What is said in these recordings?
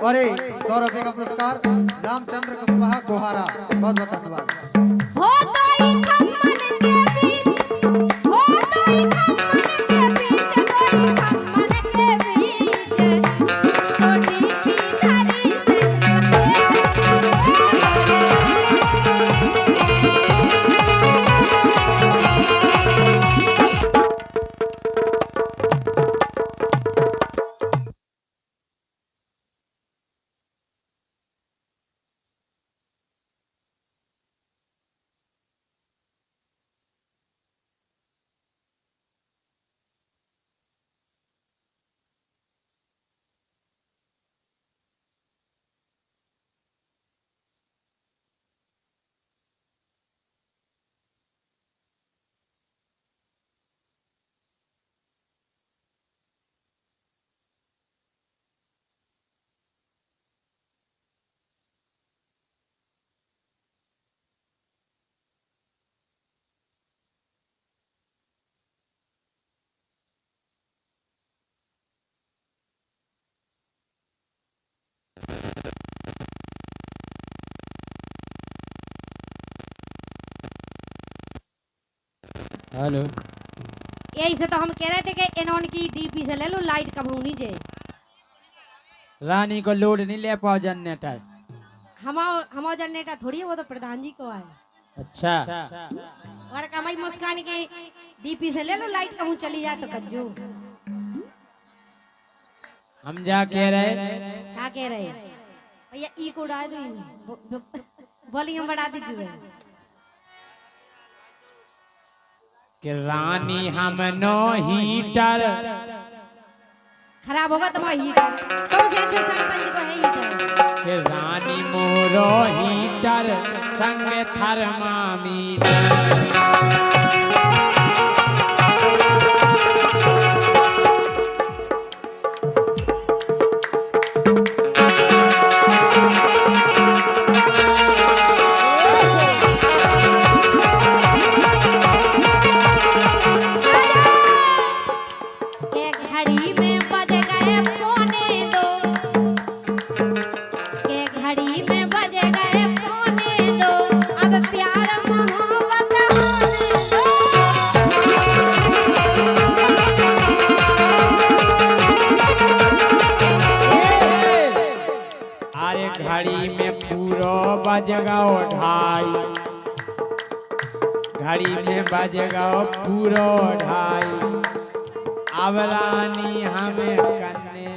अरे 100 रुपए का पुरस्कार रामचंद्र कुशवाहा गोहारा, बहुत बहुत धन्यवाद। हेलो, यही से तो हम कह रहे थे कि इन्होंने की डीपी से ले लो, लाइट कम होनी चाहिए। रानी को लोड नहीं ले पाओ जनरेटर। हमारा जनरेटर थोड़ी है, वो तो प्रधान जी को है। अच्छा, और कमाई मुस्कान के डीपी से ले लो, लाइट कम चली जाए तो कज्जू। हम जा कह रहे क्या कह रहे भैया? ई को उड़ा दो, वॉल्यूम बढ़ा दीजिए। कि रानी हम नो हीटर खराब होगा तुम्हारा हीटर, तुमसे अच्छे सरपंच को है हीटर। कि रानी मोरो हीटर संग थर्मामीटर। घड़ी में पूरा बजेगा ढाई, घड़ी में बजेगा पूरा ढाई। अब रानी हमें कन्ने,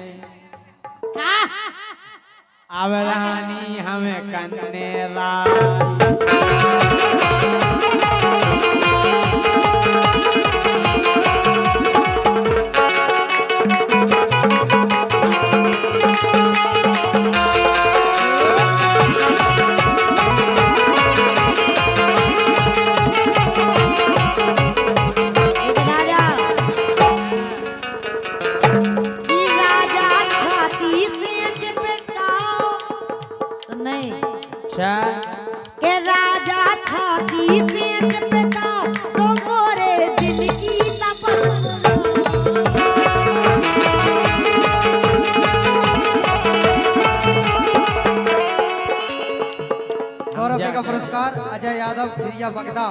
अब रानी हमें कन्ने लाई। के राजा छाती से चिपका क्रिया बगदा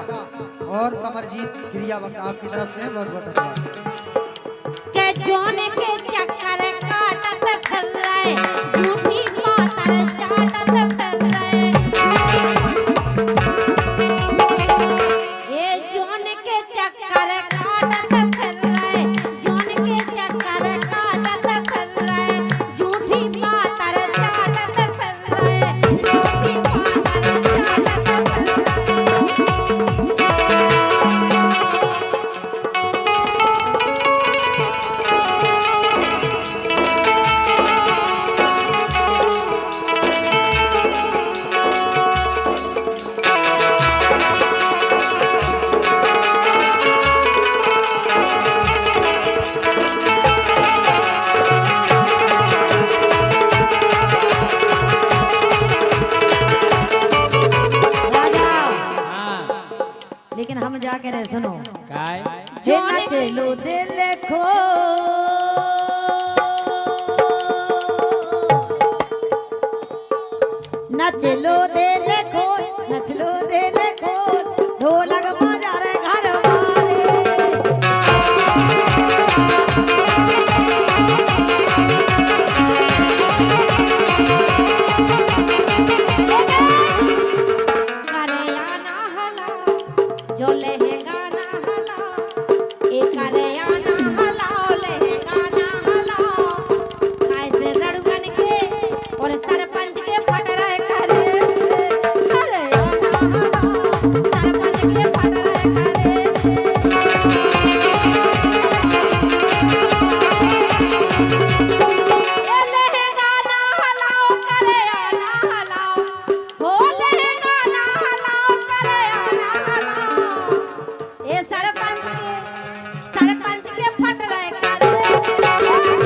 और समरजीत क्रिया बगदा आपकी तरफ से बहुत बहुत धन्यवाद। के जोन के चक्कर काटत फिर रहे झूठी मातर चाटत फिर रहे ये जोन के चक्कर काटत फिर रहे जोन के चक्कर काटत फिर रहे झूठी मातर चाटत फिर रहे झूठी मातर चाटत फिर लेकिन हम जाके रहे सुनो काय जे नचलो दिल खो नचलो दिल खो नचलो दिल खो ढोलक बजा रे घर वाले करे आना हला जो लहंगा ना हला ए करे आना हला लहंगा ना हला ऐसे रड़गन के और सरपंच के फट रहे करे करे आना हला सरपंच के फट रहे करे ए लहंगा ना हलाओ करे आना हलाओ हो लहंगा ना हलाओ करे आना हलाओ ए सरपंच के फट रहे करे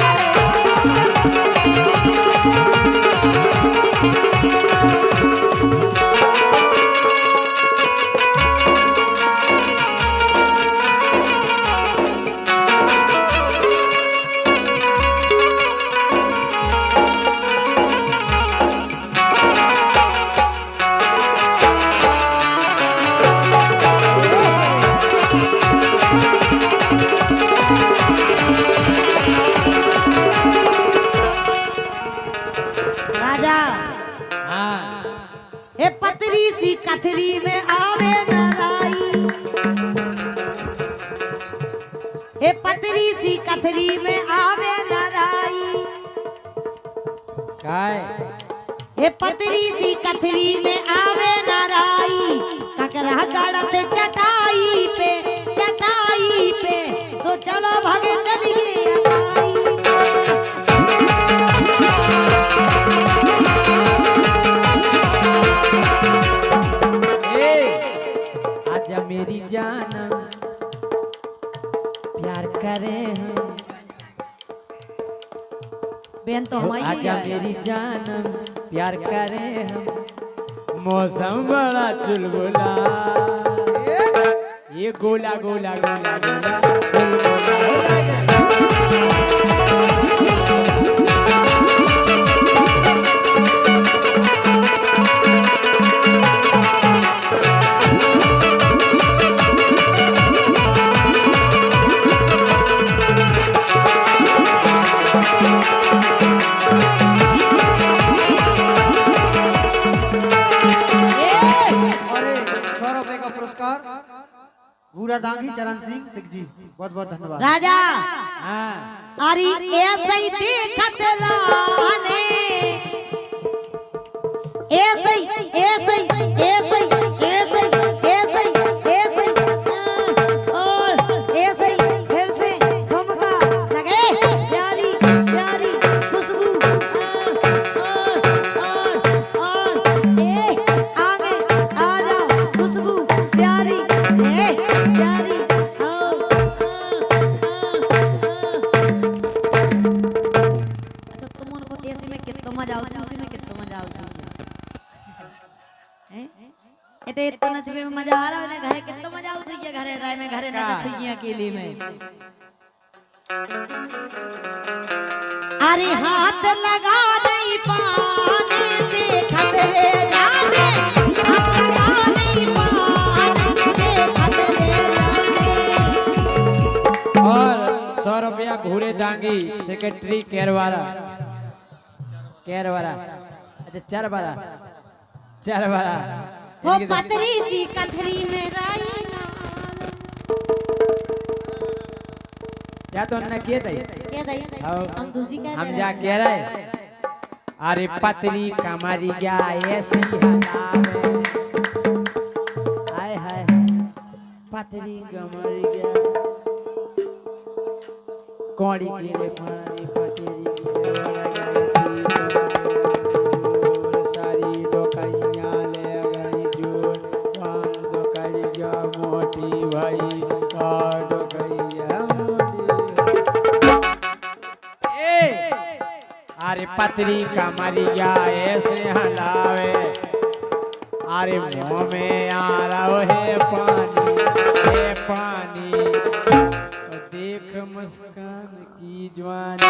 राजा हाँ हे पतरी सी कथरी में आवे नाराई हे पतरी सी कथरी में आवे नाराई काय हे पतरी सी कथरी में आवे नाराई ककरा गड़त चटाई पे तो चलो भागे चलिए अटाई ए आजा मेरी जान प्यार करे हम बेन तो हमारी आजा मेरी जान प्यार करे हम मौसम बड़ा चुलबुला ये गोला गोला गोला गोला और 100 रुपए का पुरस्कार भूरा दांगी चरण सिंह जी बहुत बहुत धन्यवाद। राजा हाँ अरे ऐसे ही देखत लाने ऐसे और ऐसे फिर से ठुमका लगे प्यारी प्यारी खुशबू और आगे आ जाओ खुशबू प्यारी प्यारी तुम उनको ऐसे में कितना मजा आता उसी में कितना मजा आता है एते इतना नचबे में मजा आ रहा है घरे कितना मजा आउत है घरे राय में घरे नचत है अकेले में अरे हाथ लगा नहीं पाने देखत रे जाने हाथ लगा नहीं पाने डांगी सेक्रेटरी केरवारा अच्छा चरवारा हो पतरी सी कथरी में राई या तो न किए थे क्या दई हम दूसरी कह हम जा कह रहे अरे पतरी कमरी गया ऐसी हलावे हाय हाय पतरी कमरी गया कौड़ी की रे पानी पतरी सारी डोकैया ले गई जोर हम डोकैया मोटी भाई और डोकैया अरे पतरी कमरिया ऐसे हलावे अरे मुंह में आ रहा है पानी देख मुस्कान की जवानी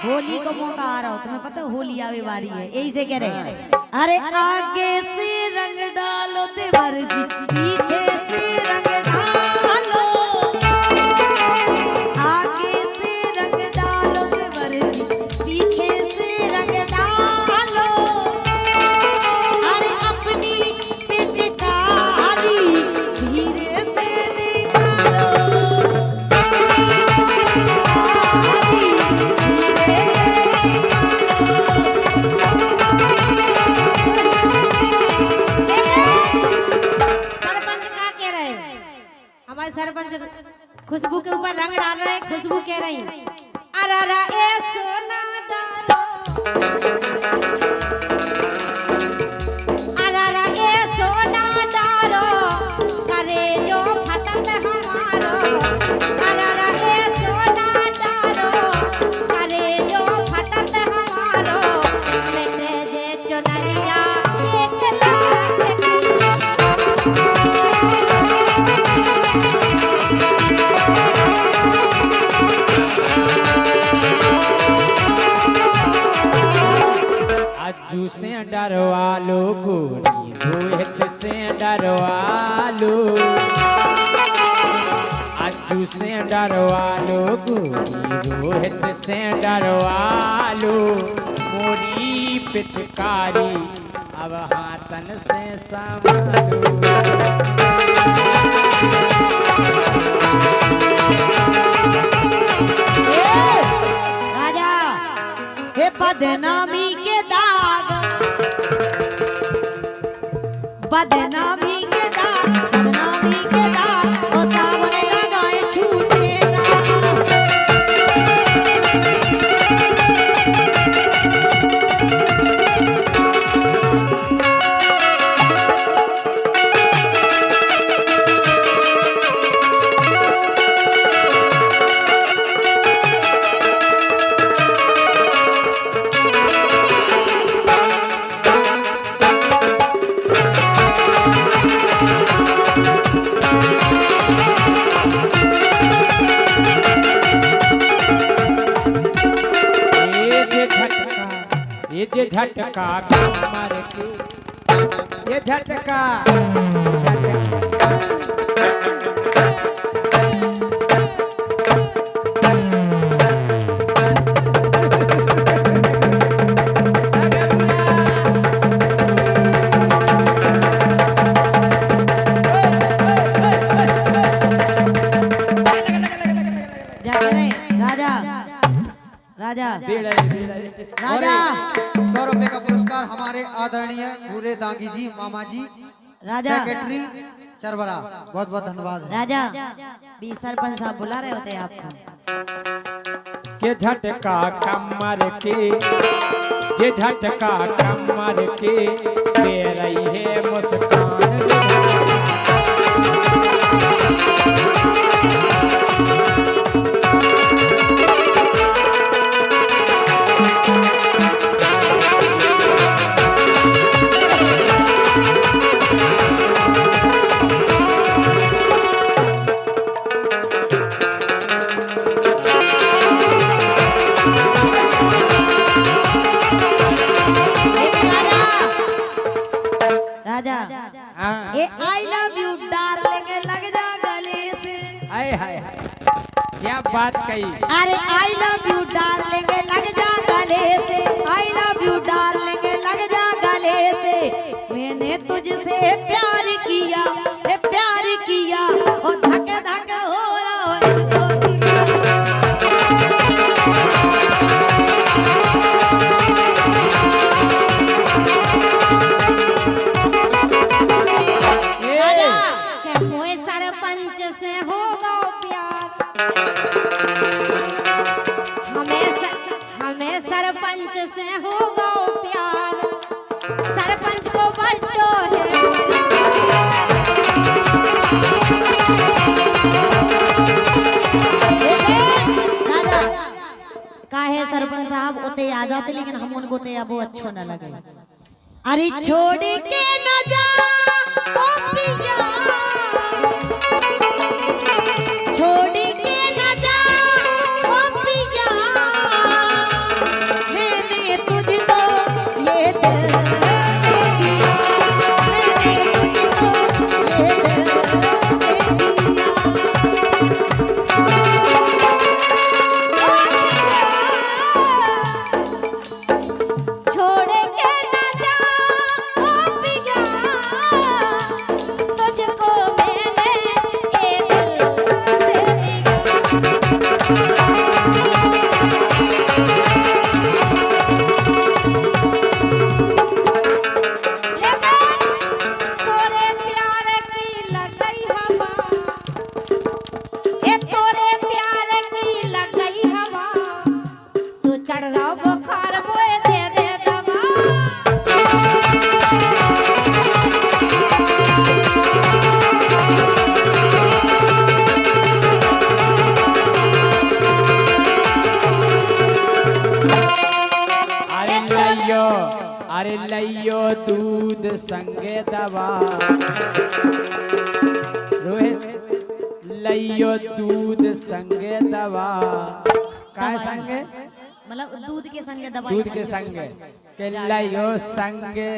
होली को मौका आ रहा हो तुम्हें पता है होली आवे वाली है यही से कह रहे हैं अरे आगे से रंग डालो देवर जी पीछे से रंग डालो आगे से रंग डालो देवर जी पीछे से रंग डालो अरे अपनी पिचकारी धीरे से निकालो सरपंच खुशबू के ऊपर रंग डाल रहे हैं खुशबू कह रही अरे ए सोना डालो अरे ए सोना डालो करे जो फटत हमारो अरे ए सोना डालो करे जो फटत हमारो बेटे जे चुनरिया एक लाख अज्जू से डरवा लो गोरी रोहित से डरवा लो अज्जू से डरवा लो गोरी रोहित से डरवा लो मोरी पिचकारी अब हाथन से संभालो राजा हे बदनामी के दाग बदनामी के दाग ओ सामने लगाए छूटे ये झटका कमर के ये झटका राजा राजा राजा 100 रुपए का पुरस्कार हमारे आदरणीय पूरे दांगी जी मामा जी राजा सेक्रेटरी चरवरा बहुत बहुत धन्यवाद राजा भी सरपंच साहब बुला रहे होते हैं आपको के झटका कमर के जे झटका कमर के दे रही है मुस्कान राजा हाँ। ये आई लव यू डार्लिंग लग जा गले से। हाय हाय हाय क्या बात कही। अरे आई लव यू डार्लिंग लग जा गले से, आई लव यू डार्लिंग लग जा गले से। मैंने तुझसे प्यार किया, प्यार किया और धक धक हो रहा है। के मोए सरपंच से होगा प्यार, हमें सरपंच से होगा प्यार। सरपंच को बड्डो है राजा काहे सरपंच साहब उते आ जाते, लेकिन हम उनको ते अब वो अच्छो न लगे। अरे छोड़ के न जा ओ पिया, छोड़ के न जा ओ पिया, मैंने तुझको ये दिल दे दिया, मैंने तुझको ये दिल दे छोड़ के न जा ओ पिया, तुझको मैंने एक दिल दे तोरे प्यार की लग गई हवा, तोरे प्यार की लग गई हवा, सो चढ़ रहा बुखार मोए दे दे दवा। अरे लइयो दूध संगे दवा। रोहित लइयो दूध संगे दवा। काय संगे? मतलब दूध के संगे दवाई, दूध के संगे के लइयो संगे।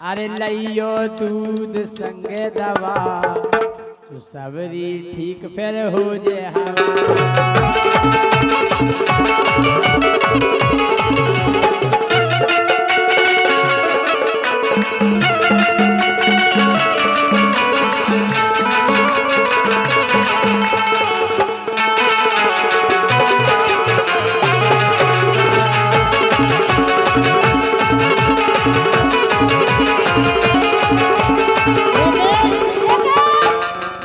अरे लइयो दूध संगे दवा, तो सबरी ठीक फिर हो जे हवा।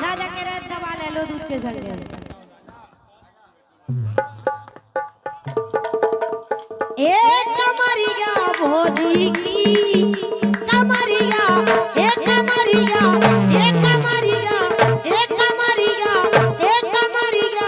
राजा कह रहे दवा ले लो दूध के संगे। एक कमरिया भोजी की कमरिया, एक कमरिया, एक कमरिया, एक कमरिया, एक कमरिया।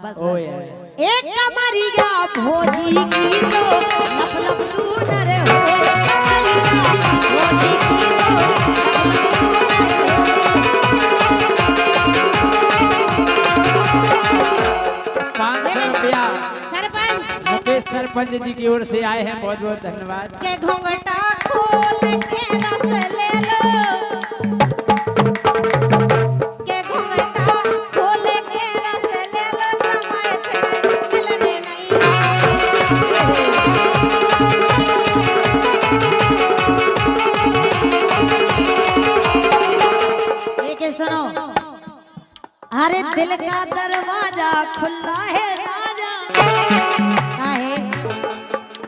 बस ओ बस। ये एक कमरिया भोजी की तो लप लप लूनर हो, कमरिया भोजी की तो ₹500 सरपंच मुकेश सरपंच जी की ओर से आए हैं, बहुत बहुत धन्यवाद। के घूंघटा खोल के रस ले लो, के घूंघटा खोल के रस ले लो, समय फिर मिलने नहीं। एक सुनो, अरे दिल का दरवाजा खुला है राजा, है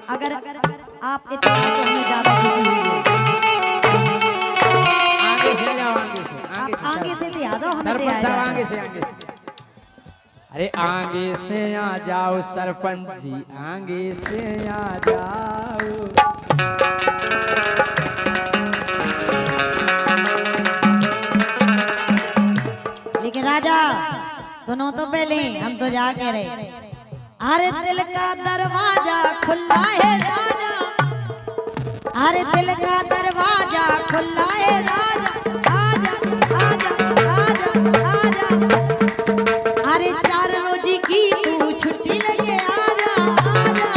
अगर आप इतना तो हमें ज्यादा खुशी होगी। आगे से जाओ, आगे से आप आगे से ले आ जाओ, हमें ले सरपंच आ साहब जाओ। आगे से अरे आगे से आ जाओ सरपंच जी, आगे से आ जाओ। लेकिन राजा सुनो तो पहले, हम तो जा के रहे। अरे दिल का दरवाजा खुला है राजा, अरे दिल का दरवाजा खुला है राजा, आजा आजा आजा आजा, अरे 4 रोज की तू छुट्टी लेके आजा आजा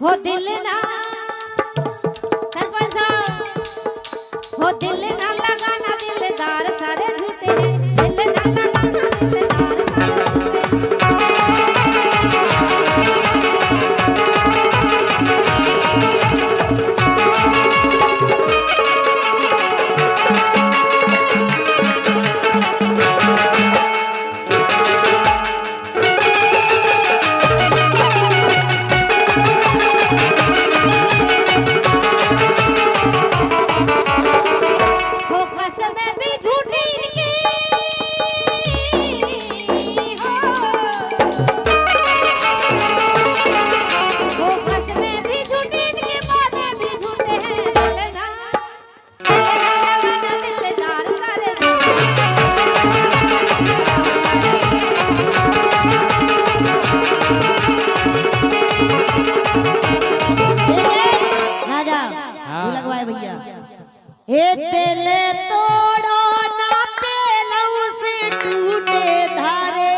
हो दिल ना सरपंच साहब, हो दिल ना लगाना दिलदार सारे झूठे हैं, दिल ना लगाना दिलदार सारे झूठे हो कसमें भी झूठी इनकी, हो कसमें भी झूठी इनकी, बातें भी झूठे हैं, दिल ना लगाना दिलदार सारे राजा वो लगवाए भैया। हे दिल तोड़ो ना पेलऊ से टूटे धारे,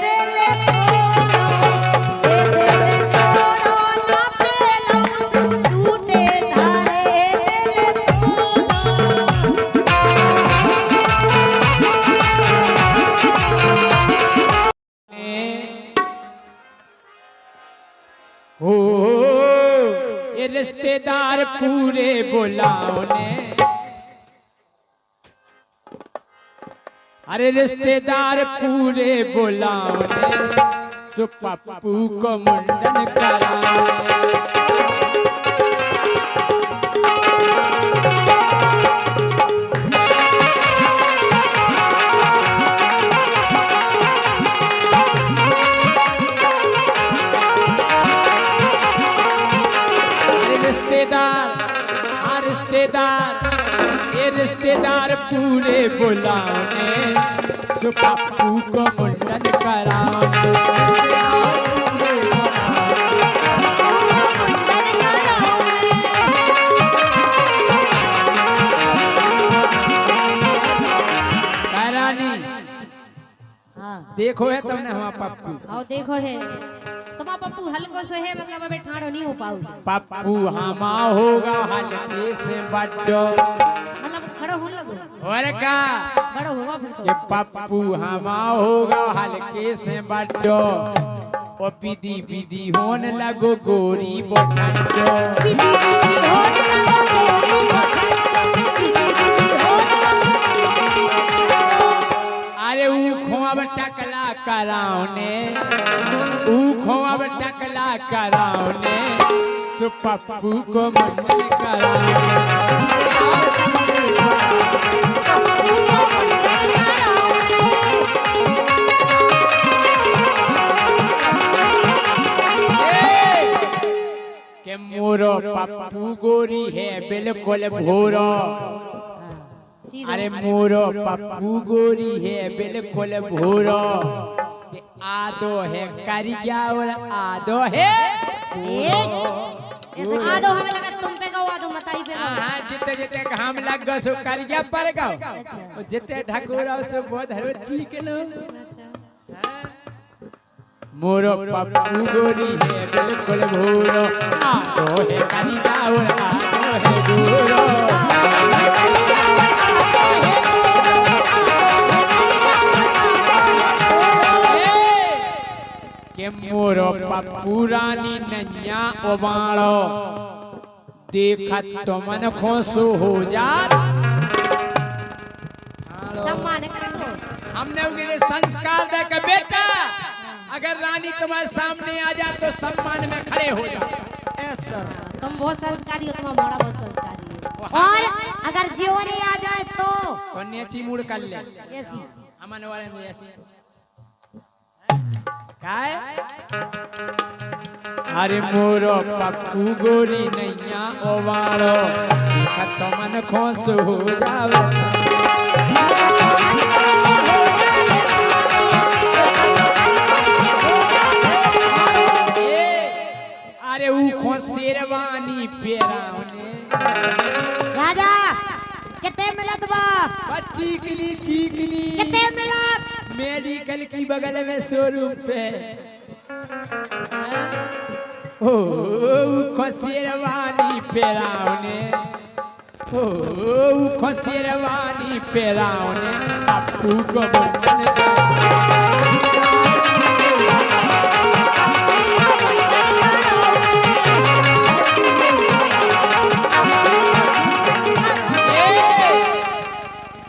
दिल तोड़ो, हे दिल तोड़ो ना पेलऊ से टूटे धारे, दिल हो ये रिश्तेदार पूरे बुलाओ ने, अरे रिश्तेदार पूरे बुलाओ ने, सो पप्पू को मुंडन कराओ ने। अरे रिश्तेदार, हाँ रिश्तेदार, ये रिश्तेदार पूरे बुलाओ ने, जो पप्पू को मुंडन कराओ ने। रानी हाँ देखो है तुमने हमारा पप्पू, आओ देखो है तुम्हारा पप्पू हल्को से है, मतलब अबे ठाड़ो नहीं हो पाऊ, पप्पू हमा होगा हल्के से बड्डो, मतलब खड़ो होने लगो और का बड़ो होगा फिर कि तो। पप्पू हमा होगा हल्के से बड्डो, ओ विधि विधि होने लगो गोरी बोटंडो। अरे ऊ खोब टकला कराओ ने, ऊ खोब टकला कराओ ने, तो पप्पू को मुंडन कराओ। के मोरो पप्पू गोरी है बिल्कुल भोरो, सीधो। अरे मोरो पप्पू गोरी है बिल्कुल भोरो, कि आदो है करिया और आदो है आदो हमें लगा तुम पे गाओ, आदो मताई पे गाओ। हाँ जिते जिते हम लग गो सो करिया पर गाओ, अच्छा और जिते ढकोरा सो बहुत हरो चीकनो। अच्छा मोरो पप्पू गोरी है बिल्कुल भोरो, आदो है करिया और आदो है भोरो। पप्पू रानी नैया उबाड़ो देखत तो मन खोसो हो जात सम्मान करो। हमने उनके संस्कार दे के बेटा अगर रानी तुम्हारे सामने आ जाए तो सम्मान में खड़े हो जाओ। Yes sir. तुम बहुत संस्कारी हो, तुम्हारा बड़ा बहुत संस्कारी है। और अगर ज्योरे आ जाए तो कन्याची मूड कर ले ऐसी अमन वाले में ऐसी काय अरे मोरो पप्पू गोरी नैया ओवाड़ो देखत तो मन खोस हो जावे। अरे ऊ शेरवानी पेरावने राजा कितने मिलत बा चीकनी चीकनी कितने मिलत मेडिकल की बगल में 100 रुपए ओ शेरवानी पेरावने ओ शेरवानी पेरावने पप्पू को बंधन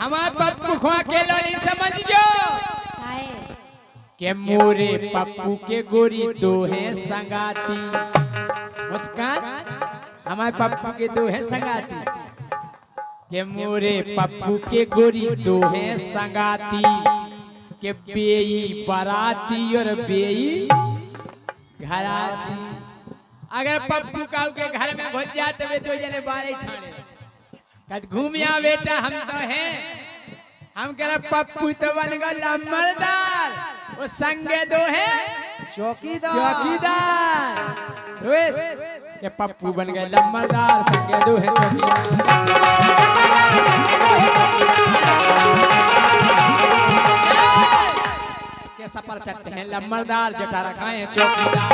हमारे पप्पू को अकेला नहीं समझियो के मोरे पप्पू के गोरी दो हैं संगाती मुस्कान हमारे पप्पू के दो हैं संगाती के मोरे पप्पू के गोरी दो हैं संगाती के बेई बाराती और बेई घराती। अगर पप्पू का के घर में घुस जाते वे दो जने बारे ठाणे कद घूमिया बेटा हम तो हैं हम कह पप्पू तो बन गया मर्दार वो संगे दो है चौकीदार। चौकीदार ये पप्पू बन गए लम्बरदार संगे दो है के सफर चटते हैं लम्बरदार जटा रखा है चौकीदार।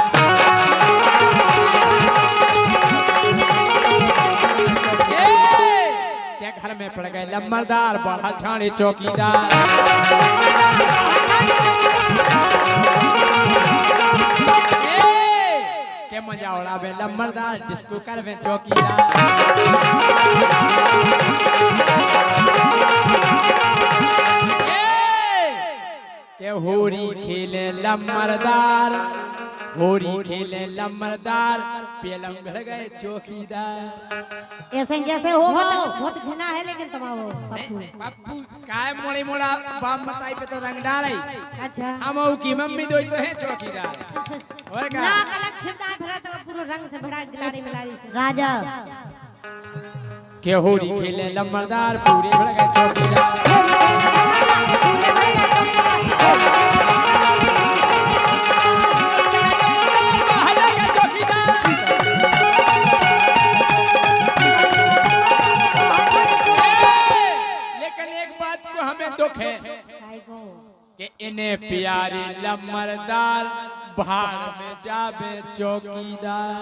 के घर में पड़ गए लम्बरदार बढ़ा ठाणे चौकीदार। के मजा उड़ावे लम्बरदार जिसको कर में चौकीदार। के होरी खेले लम्बरदार होरी खेले लम्बरदार पेलम भर गए चौकीदार। ऐसे कैसे होगा बहुत घना है लेकिन तुम्हारा पप्पू। पप्पू काय मोड़ी मोड़ा बाप मताई पे तो रंग डाल रही। अच्छा हम की मम्मी दो तो है चौकीदार और का ना कलक छिपदा भरा तो पूरा रंग से भरा गिलारी मिलारी से। राजा के होरी खेले लम्बरदार पूरे भर गए चौकीदार। दुख है कि इन्हें प्यारी लम्बरदार भाड़ में जावे चौकीदार।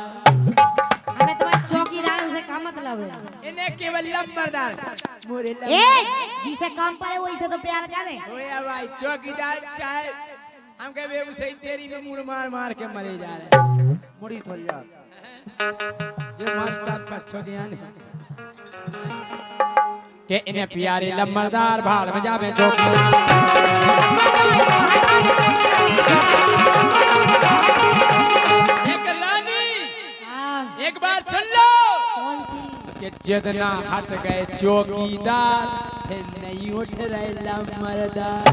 हमें तुम्हारे चौकीदार से क्या मतलब है? इन्हें केवल लम्बरदार मोरे जिसे काम पर है वही से तो प्यार करे। ओए भाई चौकीदार चाहे हम कहे बेगूसराय तेरी में मुड़ मार मार के मरे जा रहे मुड़ी थोल जा जो मास्टर का छोड़िया नहीं के इन्हें प्यारे लम्बरदार भाड़ में जावे चौकीदार। एक रानी एक बात सुन लो कौन सी? कि जितना हट गए चौकीदार फिर नहीं उठ रहे लम्बरदार।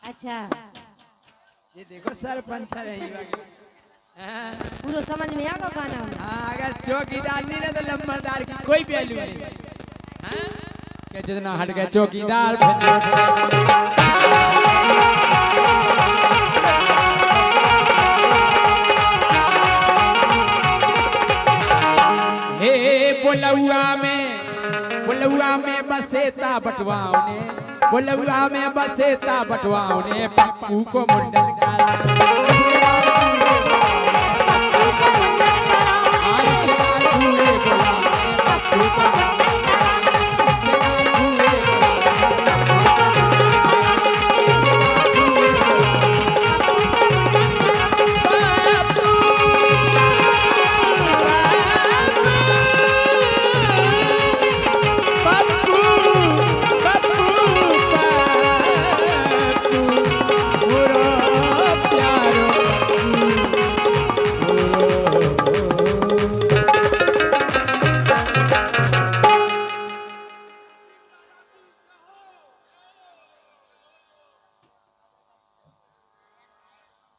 अच्छा ये देखो सरपंच है पूरा समझ में आ गया गाना। हाँ अगर चौकीदार नहीं ना तो लम्बरदार की कोई वैल्यू नहीं। हाँ कि जितना हट गए चौकीदार हे बुलौआ में बसेता बटवाओं बुलौआ में बसेता बटवाओं ने पप्पू को मुंडन करा।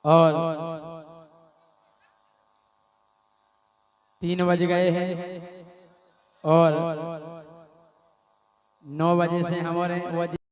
और 3 बज गए हैं और 9 बजे से हमारे